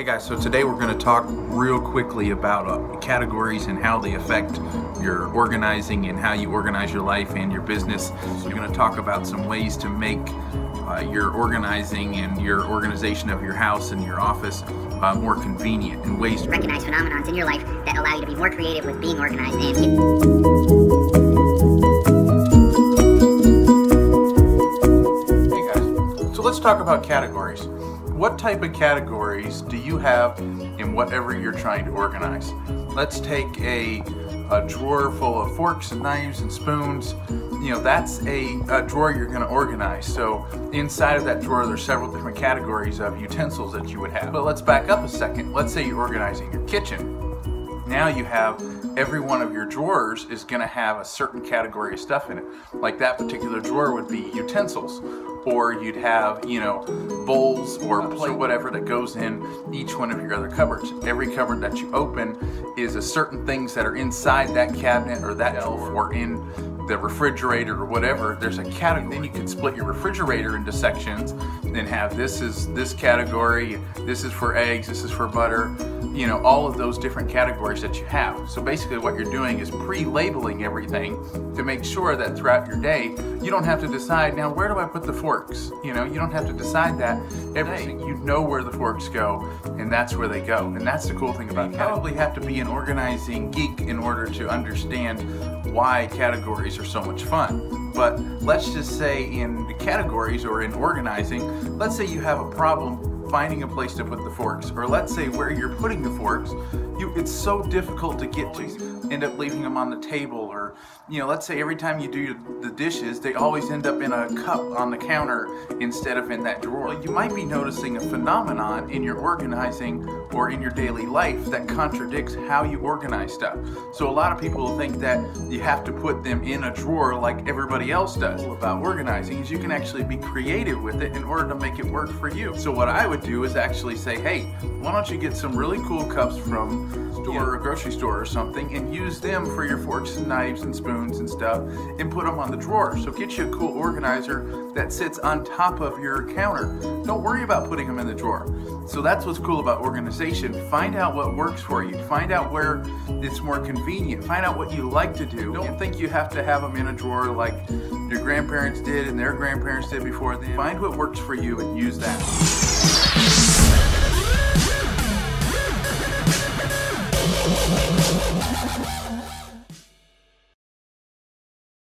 Hey guys, so today we're going to talk real quickly about categories and how they affect your organizing and how you organize your life and your business. So we're going to talk about some ways to make your organizing and your organization of your house and your office more convenient, and ways to recognize phenomenons in your life that allow you to be more creative with being organized and Hey guys, so let's talk about categories. What type of categories do you have in whatever you're trying to organize? Let's take a drawer full of forks and knives and spoons. You know, that's a drawer you're going to organize. So inside of that drawer, there's several different categories of utensils that you would have. But let's back up a second. Let's say you're organizing your kitchen. Now you have every one of your drawers is going to have a certain category of stuff in it. Like that particular drawer would be utensils, or you'd have, you know, bowls or plate, whatever that goes in each one of your other cupboards. Every cupboard that you open is a certain things that are inside that cabinet or that shelf or in the refrigerator or whatever. There's a category. Then you can split your refrigerator into sections and have this is this category, this is for eggs, this is for butter, you know, all of those different categories that you have. So basically what you're doing is pre-labeling everything to make sure that throughout your day you don't have to decide, now where do I put the forks? You know, you don't have to decide that every day. You know where the forks go, and that's where they go. And that's the cool thing about it. You probably have to be an organizing geek in order to understand why categories are so much fun. But let's just say in the categories or in organizing, let's say you have a problem finding a place to put the forks, or let's say where you're putting the forks, it's so difficult to get to. End up leaving them on the table, or, you know, let's say every time you do the dishes, they always end up in a cup on the counter instead of in that drawer. You might be noticing a phenomenon in your organizing or in your daily life that contradicts how you organize stuff. So a lot of people think that you have to put them in a drawer like everybody else does. About organizing is you can actually be creative with it in order to make it work for you. So what I would do is actually say, hey, why don't you get some really cool cups from or a grocery store or something, and use them for your forks and knives and spoons and stuff, and put them on the drawer. So get you a cool organizer that sits on top of your counter. Don't worry about putting them in the drawer. So that's what's cool about organization. Find out what works for you. Find out where it's more convenient. Find out what you like to do. Don't think you have to have them in a drawer like your grandparents did and their grandparents did before them. Find what works for you and use that.